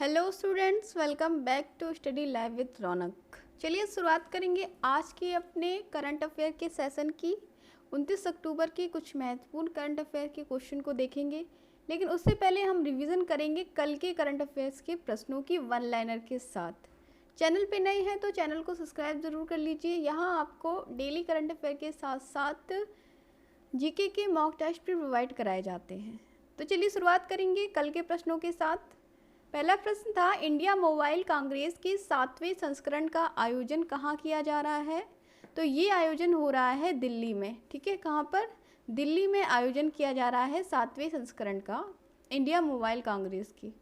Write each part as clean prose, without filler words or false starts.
Hello students, welcome back to study live with Raunak. चलिए शुरुआत करेंगे आज के अपने करंट अफेयर के सेशन की। 29 अक्टूबर के कुछ महत्वपूर्ण करंट अफेयर के क्वेश्चन को देखेंगे, लेकिन उससे पहले हम रिवीजन करेंगे कल के करंट अफेयर्स के प्रश्नों की वन लाइनर के साथ। चैनल पे नए हैं तो चैनल को सब्सक्राइब ज़रूर कर लीजिए। यहाँ आपको डेली करंट अफेयर के साथ साथ जीके के मॉक टेस्ट भी प्रोवाइड कराए जाते हैं। तो चलिए शुरुआत करेंगे कल के प्रश्नों के साथ। पहला प्रश्न था, इंडिया मोबाइल कांग्रेस के 7वें संस्करण का आयोजन कहाँ किया जा रहा है? तो ये आयोजन हो रहा है दिल्ली में। ठीक है, कहाँ पर? दिल्ली में आयोजन किया जा रहा है 7वें संस्करण का इंडिया मोबाइल कांग्रेस की।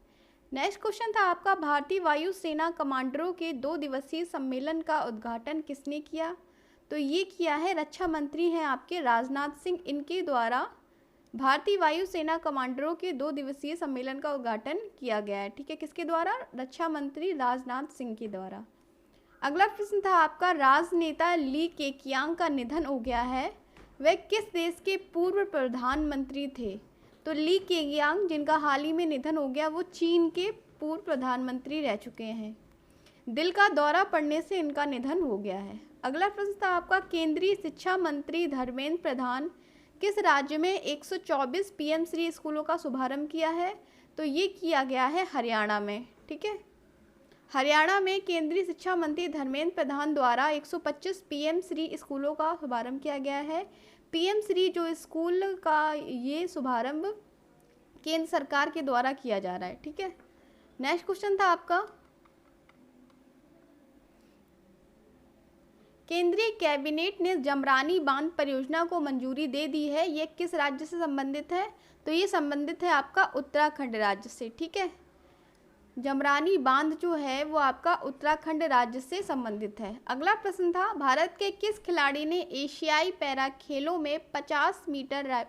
नेक्स्ट क्वेश्चन था आपका, भारतीय वायु सेना कमांडरों के 2 दिवसीय सम्मेलन का उद्घाटन किसने किया? तो ये किया है रक्षा मंत्री हैं आपके राजनाथ सिंह। इनके द्वारा भारतीय वायु सेना कमांडरों के 2 दिवसीय सम्मेलन का उद्घाटन किया गया है। ठीक है, किसके द्वारा? रक्षा मंत्री राजनाथ सिंह के द्वारा। अगला प्रश्न था आपका, राजनेता ली केकियांग का निधन हो गया है, वह किस देश के पूर्व प्रधानमंत्री थे? तो ली केकियांग जिनका हाल ही में निधन हो गया, वो चीन के पूर्व प्रधानमंत्री रह चुके हैं। दिल का दौरा पड़ने से इनका निधन हो गया है। अगला प्रश्न था आपका, केंद्रीय शिक्षा मंत्री धर्मेंद्र प्रधान किस राज्य में 124 पीएम श्री स्कूलों का शुभारंभ किया है? तो ये किया गया है हरियाणा में। ठीक है, हरियाणा में केंद्रीय शिक्षा मंत्री धर्मेंद्र प्रधान द्वारा 125 पीएम श्री स्कूलों का शुभारंभ किया गया है। पीएम श्री जो स्कूल का ये शुभारंभ केंद्र सरकार के द्वारा किया जा रहा है। ठीक है, नेक्स्ट क्वेश्चन था आपका, केंद्रीय कैबिनेट ने जमरानी बांध परियोजना को मंजूरी दे दी है, ये किस राज्य से संबंधित है? तो ये संबंधित है आपका उत्तराखंड राज्य से। ठीक है, जमरानी बांध जो है वो आपका उत्तराखंड राज्य से संबंधित है। अगला प्रश्न था, भारत के किस खिलाड़ी ने एशियाई पैरा खेलों में 50 मीटर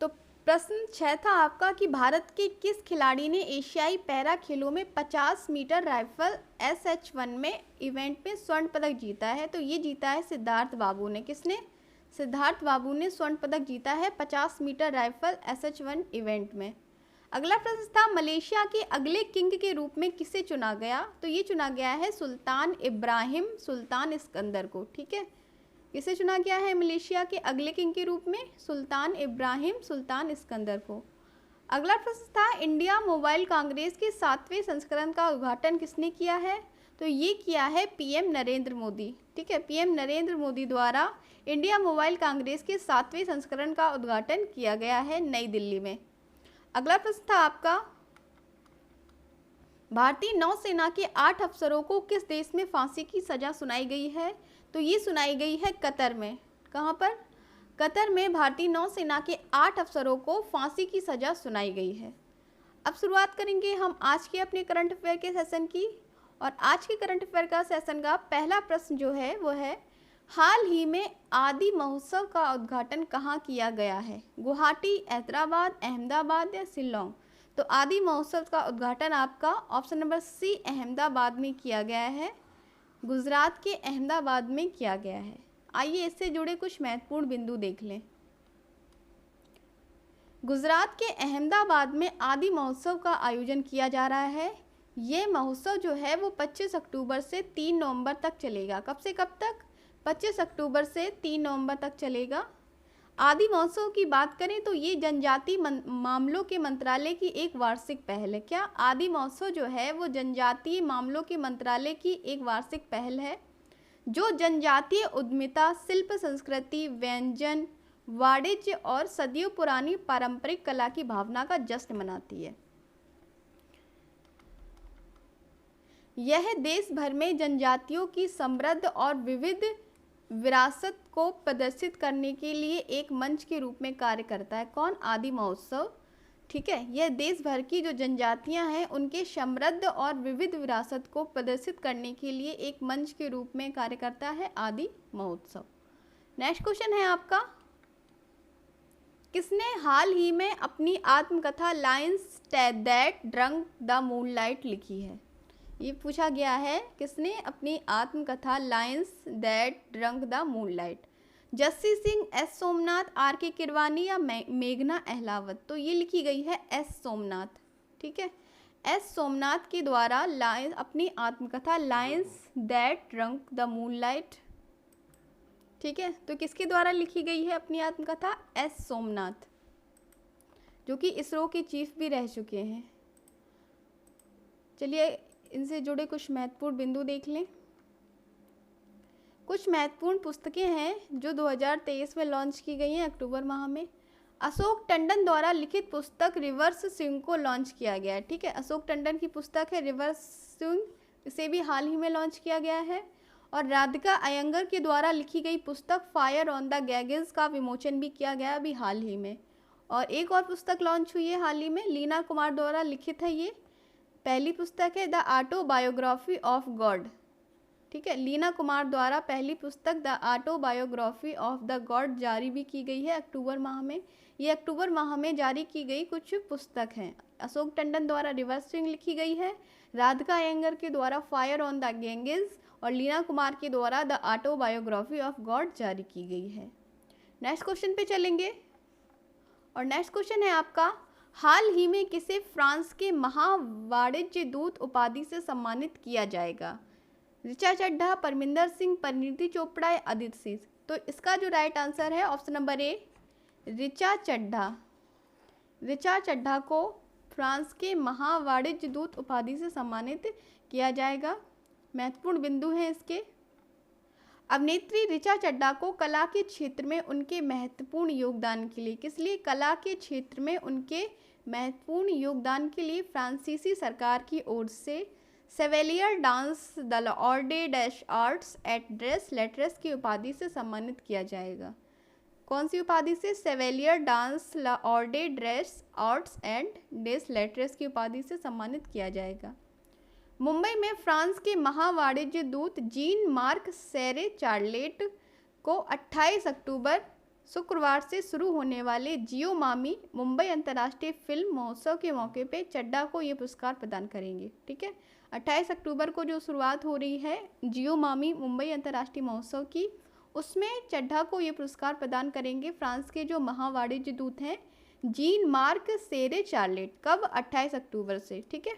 तो प्रश्न 6 था आपका कि भारत के किस खिलाड़ी ने एशियाई पैरा खेलों में 50 मीटर राइफल SH1 में इवेंट में स्वर्ण पदक जीता है? तो ये जीता है सिद्धार्थ बाबू ने। किसने? सिद्धार्थ बाबू ने स्वर्ण पदक जीता है 50 मीटर राइफल SH1 इवेंट में। अगला प्रश्न था, मलेशिया के अगले किंग के रूप में किसे चुना गया? तो ये चुना गया है सुल्तान इब्राहिम सुल्तान सिकंदर को। ठीक है, किसे चुना गया है मलेशिया के अगले किंग के रूप में? सुल्तान इब्राहिम सुल्तान सिकंदर को। अगला प्रश्न था, इंडिया मोबाइल कांग्रेस के 7वें संस्करण का उद्घाटन किसने किया है? तो ये किया है पीएम नरेंद्र मोदी। ठीक है, पीएम नरेंद्र मोदी द्वारा इंडिया मोबाइल कांग्रेस के 7वें संस्करण का उद्घाटन किया गया है नई दिल्ली में। अगला प्रश्न था आपका, भारतीय नौसेना के 8 अफसरों को किस देश में फांसी की सजा सुनाई गई है? तो ये सुनाई गई है कतर में। कहाँ पर? कतर में भारतीय नौसेना के 8 अफसरों को फांसी की सजा सुनाई गई है। अब शुरुआत करेंगे हम आज के अपने करंट अफेयर के सेशन की। और आज के करंट अफेयर का सेशन का पहला प्रश्न जो है वो है, हाल ही में आदि महोत्सव का उद्घाटन कहाँ किया गया है? गुवाहाटी, हैदराबाद, अहमदाबाद या शिलोंग? तो आदि महोत्सव का उद्घाटन आपका ऑप्शन नंबर सी अहमदाबाद में किया गया है, गुजरात के अहमदाबाद में किया गया है। आइए इससे जुड़े कुछ महत्वपूर्ण बिंदु देख लें। गुजरात के अहमदाबाद में आदि महोत्सव का आयोजन किया जा रहा है। ये महोत्सव जो है वो 25 अक्टूबर से 3 नवंबर तक चलेगा। कब से कब तक? 25 अक्टूबर से 3 नवंबर तक चलेगा। आदि महोत्सव की बात करें तो ये जनजातीय मामलों के मंत्रालय की एक वार्षिक पहल है। क्या? आदि महोत्सव जो है वो जनजातीय मामलों के मंत्रालय की एक वार्षिक पहल है जो जनजातीय उद्यमिता, शिल्प, संस्कृति, व्यंजन, वाणिज्य और सदियों पुरानी पारंपरिक कला की भावना का जश्न मनाती है। यह देश भर में जनजातियों की समृद्ध और विविध विरासत को प्रदर्शित करने के लिए एक मंच के रूप में कार्य करता है। कौन? आदि महोत्सव। ठीक है, यह देश भर की जो जनजातियां हैं उनके समृद्ध और विविध विरासत को प्रदर्शित करने के लिए एक मंच के रूप में कार्य करता है आदि महोत्सव। नेक्स्ट क्वेश्चन है आपका, किसने हाल ही में अपनी आत्मकथा lions that drunk the moonlight लिखी है? ये पूछा गया है, किसने अपनी आत्मकथा lions that drunk the moonlight? Jassi Singh, S Somnath, R K Kirwani या मेघना अहलावत। तो ये लिखी गई है एस सोमनाथ। ठीक है, एस सोमनाथ के द्वारा अपनी आत्मकथा लायंस दैट रंक द मूनलाइट। ठीक है, तो किसके द्वारा लिखी गई है अपनी आत्मकथा? एस सोमनाथ, जो कि इसरो के चीफ भी रह चुके हैं। चलिए इनसे जुड़े कुछ महत्वपूर्ण बिंदु देख लें। कुछ महत्वपूर्ण पुस्तकें हैं जो 2023 में लॉन्च की गई हैं अक्टूबर माह में। अशोक टंडन द्वारा लिखित पुस्तक रिवर्स स्विंग को लॉन्च किया गया है। ठीक है, अशोक टंडन की पुस्तक है रिवर्स स्विंग, इसे भी हाल ही में लॉन्च किया गया है। और राधिका अयंगर के द्वारा लिखी गई पुस्तक फायर ऑन द गैगेज का विमोचन भी किया गया अभी हाल ही में। और एक और पुस्तक लॉन्च हुई है हाल ही में, लीना कुमार द्वारा लिखित है। ये पहली पुस्तक है द ऑटोबायोग्राफी ऑफ गॉड। ठीक है, लीना कुमार द्वारा पहली पुस्तक the autobiography of the God जारी भी की गई है अक्टूबर माह में। ये अक्टूबर माह में जारी की गई कुछ पुस्तक हैं। अशोक टंडन द्वारा रिवर्स स्विंग लिखी गई है, राधिका अयंगर के द्वारा फायर ऑन द गैंगेज और लीना कुमार के द्वारा द ऑटोबायोग्राफी ऑफ गॉड जारी की गई है। नेक्स्ट क्वेश्चन पे चलेंगे और नेक्स्ट क्वेश्चन है आपका, हाल ही में किसे फ्रांस के महावाणिज्य दूत उपाधि से सम्मानित किया जाएगा? ऋचा चड्ढा, परमिंदर सिंह, परिणीति चोपड़ा या अदिति सिंह। तो इसका जो राइट आंसर है option number A, Richa Chadha. Richa Chadha को फ्रांस के महावाणिज्य दूत उपाधि से सम्मानित किया जाएगा। महत्वपूर्ण बिंदु हैं इसके। अभिनेत्री ऋचा चड्ढा को कला के क्षेत्र में उनके महत्वपूर्ण योगदान के लिए, किस लिए? कला के क्षेत्र में उनके महत्वपूर्ण योगदान के लिए फ्रांसीसी सरकार की ओर से सेवेलियर डांस द लॉर्डे डैश आर्ट्स एट ड्रेस लेट्रेस की उपाधि से सम्मानित किया जाएगा। कौन सी उपाधि से? सेवेलियर डांस लॉर्डे ड्रेस आर्ट्स एंड डेस लेट्रेस की उपाधि से सम्मानित किया जाएगा। मुंबई में फ्रांस के महावाणिज्य दूत जीन मार्क सेरे चार्लेट को 28 अक्टूबर शुक्रवार से शुरू होने वाले जियो मामी मुंबई अंतर्राष्ट्रीय फिल्म महोत्सव के मौके पे चड्ढा को ये पुरस्कार प्रदान करेंगे। ठीक है, 28 अक्टूबर को जो शुरुआत हो रही है जियो मामी मुंबई अंतर्राष्ट्रीय महोत्सव की, उसमें चड्ढा को ये पुरस्कार प्रदान करेंगे फ्रांस के जो महावाणिज्य दूत हैं जीन मार्क सेरे चार्लेट। कब? 28 अक्टूबर से। ठीक है,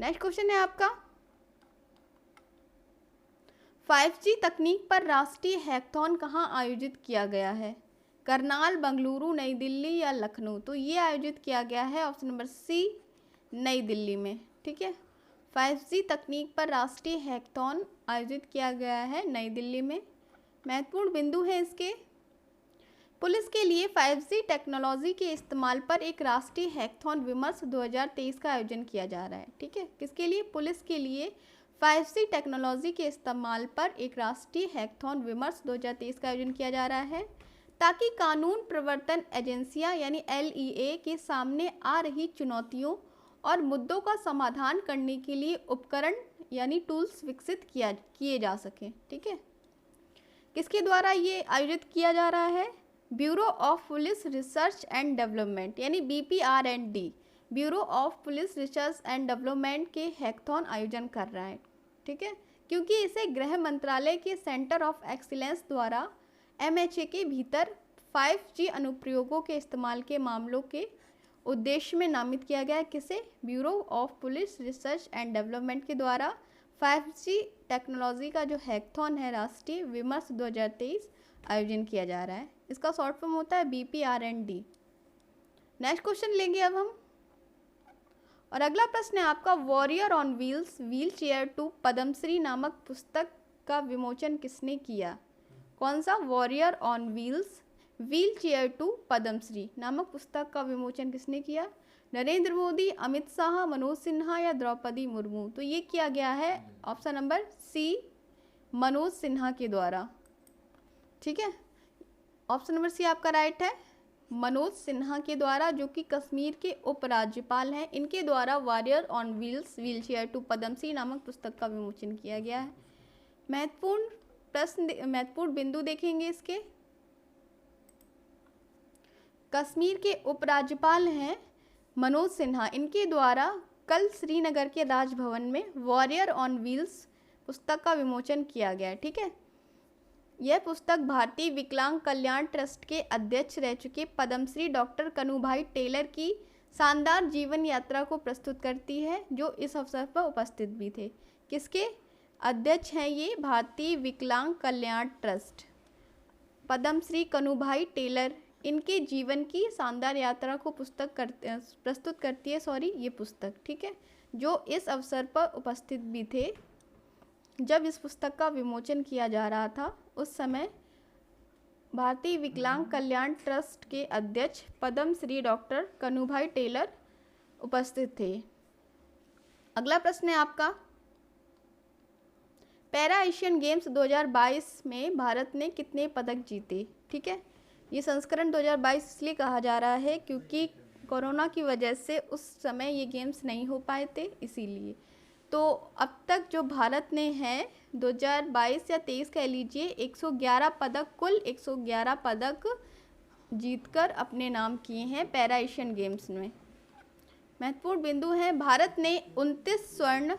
नेक्स्ट क्वेश्चन है आपका, 5G तकनीक पर राष्ट्रीय हैकाथॉन कहाँ आयोजित किया गया है? करनाल, बेंगलुरु, नई दिल्ली या लखनऊ। तो ये आयोजित किया गया है ऑप्शन नंबर सी, नई दिल्ली में। ठीक है, 5G तकनीक पर राष्ट्रीय हैकाथॉन आयोजित किया गया है नई दिल्ली में। महत्वपूर्ण बिंदु है इसके, पुलिस के लिए 5G टेक्नोलॉजी के इस्तेमाल पर एक राष्ट्रीय हैकाथॉन विमर्श 2023 का आयोजन किया जा रहा है। ठीक है, किसके लिए? पुलिस के लिए 5G टेक्नोलॉजी के इस्तेमाल पर एक राष्ट्रीय हैकाथॉन विमर्श 2023 का आयोजन किया जा रहा है, ताकि कानून प्रवर्तन एजेंसियां यानी LEA के सामने आ रही चुनौतियों और मुद्दों का समाधान करने के लिए उपकरण यानी टूल्स विकसित किए जा सकें। ठीक है, किसके द्वारा ये आयोजित किया जा रहा है? Bureau of police research and development यानी BPR&D, bureau of police research and development के हैकाथॉन आयोजन कर रहा है। ठीक है, क्योंकि इसे गृह मंत्रालय के सेंटर ऑफ एक्सीलेंस द्वारा MHA के भीतर 5G अनुप्रयोगों के इस्तेमाल के मामलों के उद्देश्य में नामित किया गया है। किसे? Bureau of police research and development के द्वारा 5G टेक्नोलॉजी का जो हैकाथॉन है राष्ट्रीय विमर्श 2023 आयोजन किया जा रहा है। इसका शॉर्ट फॉर्म होता है BPR&D। नेक्स्ट क्वेश्चन लेंगे अब हम, और अगला प्रश्न है आपका, warrior on wheels wheelchair to Padmashri नामक पुस्तक का विमोचन किसने किया? कौन सा? Warrior on wheels wheelchair to Padmashri नामक पुस्तक का विमोचन किसने किया? नरेंद्र मोदी, अमित शाह, मनोज सिन्हा या द्रौपदी मुर्मू। तो ये किया गया है option number C, Manoj Sinha के द्वारा। ठीक है, ऑप्शन नंबर सी आपका राइट है, मनोज सिन्हा के द्वारा, जो कि कश्मीर के उपराज्यपाल हैं। इनके द्वारा warrior on wheels wheelchair to Padmashri नामक पुस्तक का विमोचन किया गया है। महत्वपूर्ण प्रश्न, महत्वपूर्ण बिंदु देखेंगे इसके। कश्मीर के उपराज्यपाल हैं मनोज सिन्हा, इनके द्वारा कल श्रीनगर के राजभवन में वॉरियर ऑन व्हील्स पुस्तक का विमोचन किया गया है। ठीक है, यह पुस्तक भारतीय विकलांग कल्याण ट्रस्ट के अध्यक्ष रह चुके पद्मश्री डॉक्टर कन्हूभाई टेलर की शानदार जीवन यात्रा को प्रस्तुत करती है, जो इस अवसर पर उपस्थित भी थे। किसके अध्यक्ष हैं ये? भारतीय विकलांग कल्याण ट्रस्ट, पद्मश्री कन्हूभाई टेलर। इनके जीवन की शानदार यात्रा को प्रस्तुत करती है ये पुस्तक, ठीक है, जो इस अवसर पर उपस्थित भी थे। जब इस पुस्तक का विमोचन किया जा रहा था उस समय भारतीय विकलांग कल्याण ट्रस्ट के अध्यक्ष पद्मश्री डॉक्टर कन्हूभाई टेलर उपस्थित थे। अगला प्रश्न है आपका, पैरा एशियन गेम्स 2022 में भारत ने कितने पदक जीते? ठीक है, ये संस्करण 2022 इसलिए कहा जा रहा है क्योंकि कोरोना की वजह से उस समय ये गेम्स नहीं हो पाए थे, इसीलिए। तो अब तक जो भारत ने है 2022 या 23 कह लीजिए 111 पदक, कुल 111 पदक जीतकर अपने नाम किए हैं पैरा एशियन गेम्स में। महत्वपूर्ण बिंदु है, भारत ने 29 स्वर्ण,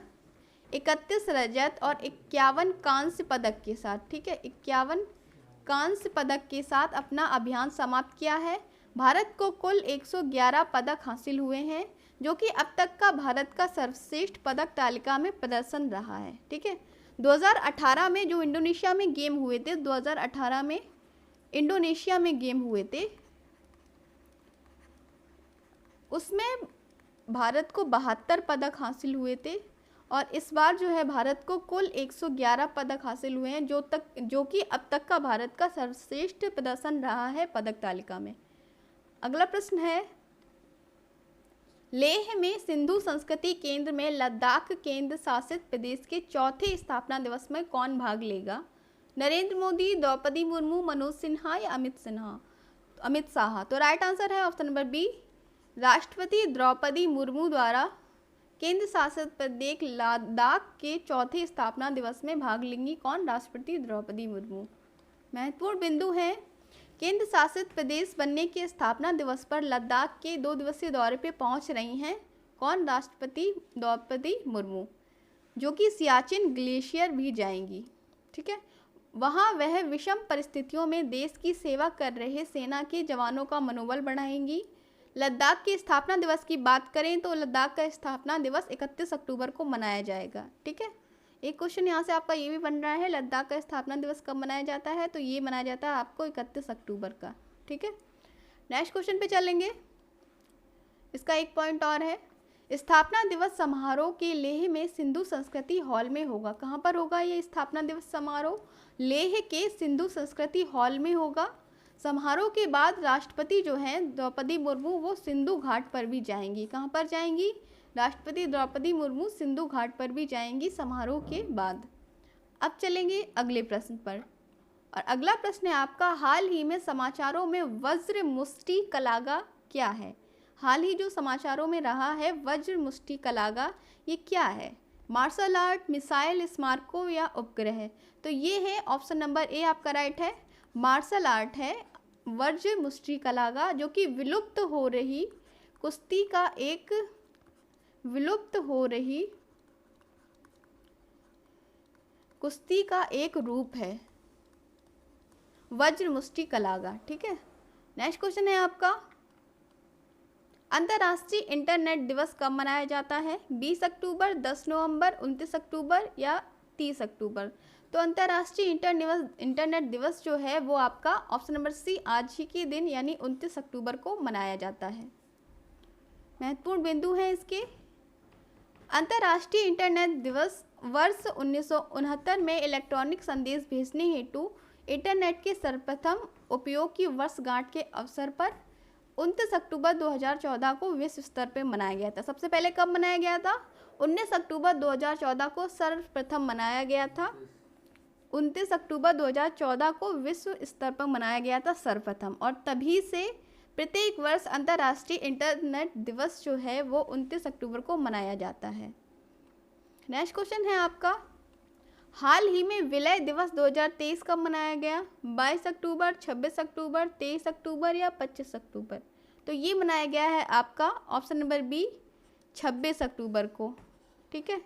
31 रजत और 51 कांस्य पदक के साथ, ठीक है, 51 कांस्य पदक के साथ अपना अभियान समाप्त किया है। भारत को कुल 111 पदक हासिल हुए हैं, जो कि अब तक का भारत का सर्वश्रेष्ठ पदक तालिका में प्रदर्शन रहा है, ठीक है। 2018 में जो इंडोनेशिया में गेम हुए थे, 2018 में इंडोनेशिया में गेम हुए थे, उसमें भारत को 72 पदक हासिल हुए थे और इस बार जो है भारत को कुल 111 पदक हासिल हुए हैं, जो कि अब तक का भारत का सर्वश्रेष्ठ प्रदर्शन रहा है पदक तालिका में। अगला प्रश्न है, लेह में सिंधु संस्कृति केंद्र में लद्दाख केंद्र शासित प्रदेश के चौथे स्थापना दिवस में कौन भाग लेगा? नरेंद्र मोदी, द्रौपदी मुर्मू, मनोज सिन्हा या अमित शाह। तो राइट आंसर है ऑप्शन नंबर बी, राष्ट्रपति द्रौपदी मुर्मू द्वारा केंद्र शासित प्रदेश लद्दाख के चौथे स्थापना दिवस में भाग लेंगी कौन? राष्ट्रपति द्रौपदी मुर्मू। महत्वपूर्ण बिंदु है, केंद्र शासित प्रदेश बनने के स्थापना दिवस पर लद्दाख के 2 दिवसीय दौरे पे पहुंच रही हैं कौन? राष्ट्रपति द्रौपदी मुर्मू, जो कि सियाचिन ग्लेशियर भी जाएंगी, ठीक है। वहां वह विषम परिस्थितियों में देश की सेवा कर रहे सेना के जवानों का मनोबल बढ़ाएंगी। लद्दाख के स्थापना दिवस की बात करें तो लद्दाख का स्थापना दिवस 31 अक्टूबर को मनाया जाएगा, ठीक है। एक क्वेश्चन यहाँ से आपका ये भी बन रहा है, लद्दाख का स्थापना दिवस कब मनाया जाता है? तो ये मनाया जाता है आपको 31 अक्टूबर का, ठीक है। नेक्स्ट क्वेश्चन पे चलेंगे, इसका एक पॉइंट और है, स्थापना दिवस समारोह के लेह में सिंधु संस्कृति हॉल में होगा। कहाँ पर होगा ये स्थापना दिवस समारोह? लेह के सिंधु संस्कृति हॉल में होगा। समारोह के बाद राष्ट्रपति जो हैं द्रौपदी मुर्मू वो सिंधु घाट पर भी जाएंगी। कहाँ पर जाएंगी? राष्ट्रपति द्रौपदी मुर्मू सिंधु घाट पर भी जाएंगी समारोह के बाद। अब चलेंगे अगले प्रश्न पर, और अगला प्रश्न है आपका, हाल ही में समाचारों में वज्र मुष्टि कलागा क्या है? हाल ही जो समाचारों में रहा है वज्र मुष्टि कलागा, ये क्या है? मार्शल आर्ट, मिसाइल, स्मारकों या उपग्रह? तो ये है ऑप्शन नंबर ए आपका राइट है, मार्शल आर्ट है वज्र मुष्टि कलागा, जो कि विलुप्त हो रही कुश्ती का एक रूप है वज्र मुष्टि कलागा, ठीक है। नेक्स्ट क्वेश्चन है आपका, अंतर्राष्ट्रीय इंटरनेट दिवस कब मनाया जाता है? 20 अक्टूबर, 10 नवंबर, 29 अक्टूबर या 30 अक्टूबर? तो अंतर्राष्ट्रीय इंटरनेट दिवस जो है वो आपका ऑप्शन नंबर सी, आज ही के दिन यानी 29 अक्टूबर को मनाया जाता है। महत्वपूर्ण बिंदु है इसके, अंतर्राष्ट्रीय इंटरनेट दिवस वर्ष 1969 में इलेक्ट्रॉनिक संदेश भेजने हेतु इंटरनेट के सर्वप्रथम उपयोग की वर्षगांठ के अवसर पर 29 अक्टूबर 2014 को विश्व स्तर पर मनाया गया था। सबसे पहले कब मनाया गया था? 19 अक्टूबर 2014 को सर्वप्रथम मनाया गया था। 29 अक्टूबर 2014 को विश्व स्तर पर मनाया गया था सर्वप्रथम, और तभी से प्रत्येक वर्ष अंतर्राष्ट्रीय इंटरनेट दिवस जो है वो 29 अक्टूबर को मनाया जाता है। नेक्स्ट क्वेश्चन है आपका, हाल ही में विलय दिवस 2023 कब मनाया गया? 22 अक्टूबर, 26 अक्टूबर, 23 अक्टूबर या 25 अक्टूबर? तो ये मनाया गया है आपका ऑप्शन नंबर बी, 26 अक्टूबर को, ठीक है।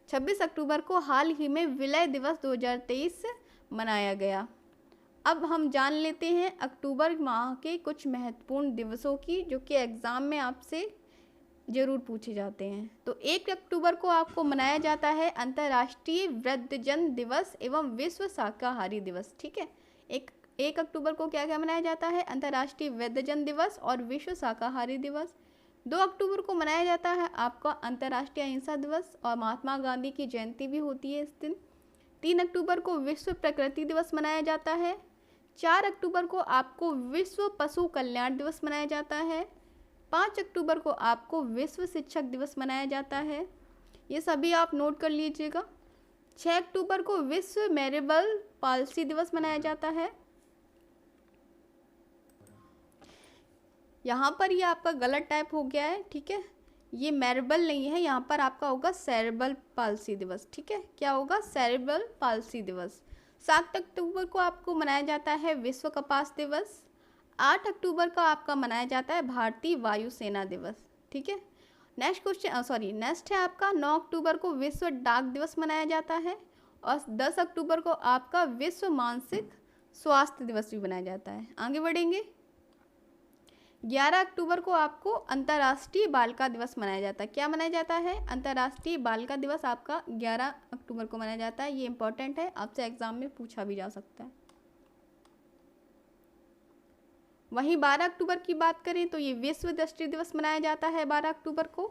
26 अक्टूबर को हाल ही में विलय दिवस 2023 मनाया गया। अब हम जान लेते हैं अक्टूबर माह के कुछ महत्वपूर्ण दिवसों की, जो कि एग्ज़ाम में आपसे ज़रूर पूछे जाते हैं। तो 1 अक्टूबर को आपको मनाया जाता है अंतर्राष्ट्रीय वृद्धजन दिवस एवं विश्व शाकाहारी दिवस। ठीक है, 1 अक्टूबर को क्या क्या मनाया जाता है? अंतर्राष्ट्रीय वृद्धजन दिवस और विश्व शाकाहारी दिवस। 2 अक्टूबर को मनाया जाता है आपका अंतर्राष्ट्रीय अहिंसा दिवस और महात्मा गांधी की जयंती भी होती है इस दिन। 3 अक्टूबर को विश्व प्रकृति दिवस मनाया जाता है। 4 अक्टूबर को आपको विश्व पशु कल्याण दिवस मनाया जाता है। 5 अक्टूबर को आपको विश्व शिक्षक दिवस मनाया जाता है। ये सभी आप नोट कर लीजिएगा। 6 अक्टूबर को विश्व मेरेबल पालसी दिवस मनाया जाता है। यहाँ पर ये आपका गलत टाइप हो गया है, ठीक है, ये मेरेबल नहीं है, यहाँ पर आपका होगा सेरेब्रल पालसी दिवस। ठीक है, क्या होगा? सेरेब्रल पालसी दिवस। 7 अक्टूबर को आपको मनाया जाता है विश्व कपास दिवस। 8 अक्टूबर का आपका मनाया जाता है भारतीय वायुसेना दिवस। ठीक है, नेक्स्ट है आपका 9 अक्टूबर को विश्व डाक दिवस मनाया जाता है और 10 अक्टूबर को आपका विश्व मानसिक स्वास्थ्य दिवस भी मनाया जाता है। आगे बढ़ेंगे। 11 अक्टूबर को आपको अंतर्राष्ट्रीय बालिका दिवस मनाया जाता है। क्या मनाया जाता है? अंतर्राष्ट्रीय बालिका दिवस आपका 11 अक्टूबर को मनाया जाता है। ये इंपॉर्टेंट है, आपसे एग्जाम में पूछा भी जा सकता है। वहीं 12 अक्टूबर की बात करें तो ये विश्व दृष्टि दिवस मनाया जाता है 12 अक्टूबर को।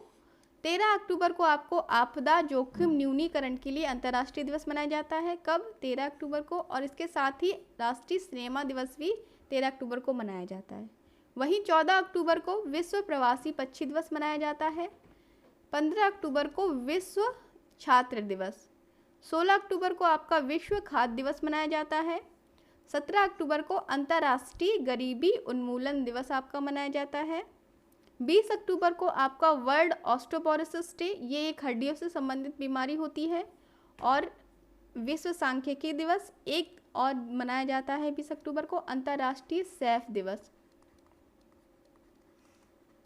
13 अक्टूबर को आपको आपदा जोखिम न्यूनीकरण के लिए अंतर्राष्ट्रीय दिवस मनाया जाता है। कब? 13 अक्टूबर को। और इसके साथ ही राष्ट्रीय सिनेमा दिवस भी 13 अक्टूबर को मनाया जाता है। वहीं 14 अक्टूबर को विश्व प्रवासी पक्षी दिवस मनाया जाता है। 15 अक्टूबर को विश्व छात्र दिवस। 16 अक्टूबर को आपका विश्व खाद्य दिवस मनाया जाता है। 17 अक्टूबर को अंतर्राष्ट्रीय गरीबी उन्मूलन दिवस आपका मनाया जाता है। 20 अक्टूबर को आपका वर्ल्ड ऑस्टियोपोरोसिस डे, ये एक हड्डियों से संबंधित बीमारी होती है। और विश्व सांख्यिकी दिवस एक और मनाया जाता है 20 अक्टूबर को अंतर्राष्ट्रीय सैफ दिवस।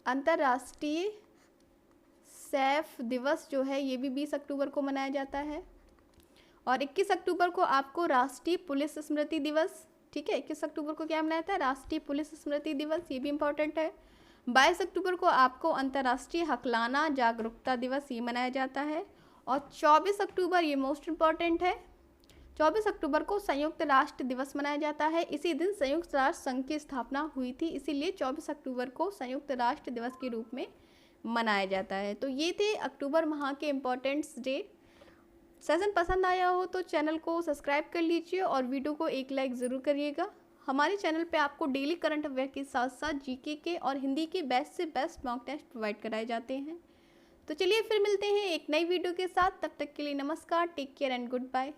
अंतर्राष्ट्रीय सैफ दिवस जो है ये भी 20 अक्टूबर को मनाया जाता है। और 21 अक्टूबर को आपको राष्ट्रीय पुलिस स्मृति दिवस। ठीक है, 21 अक्टूबर को क्या मनाया जाता है? राष्ट्रीय पुलिस स्मृति दिवस, ये भी इम्पोर्टेंट है। 22 अक्टूबर को आपको अंतर्राष्ट्रीय हकलाना जागरूकता दिवस, ये मनाया जाता है। और 24 अक्टूबर, ये मोस्ट इम्पॉर्टेंट है, 24 अक्टूबर को संयुक्त राष्ट्र दिवस मनाया जाता है। इसी दिन संयुक्त राष्ट्र संघ की स्थापना हुई थी, इसीलिए 24 अक्टूबर को संयुक्त राष्ट्र दिवस के रूप में मनाया जाता है। तो ये थे अक्टूबर माह के इम्पोर्टेंट्स डे। सेशन पसंद आया हो तो चैनल को सब्सक्राइब कर लीजिए और वीडियो को एक लाइक ज़रूर करिएगा। हमारे चैनल पे आपको डेली करंट अफेयर के साथ साथ जीके के और हिंदी के बेस्ट से बेस्ट मॉक टेस्ट प्रोवाइड कराए जाते हैं। तो चलिए फिर मिलते हैं एक नई वीडियो के साथ, तब तक के लिए नमस्कार, take care and good bye.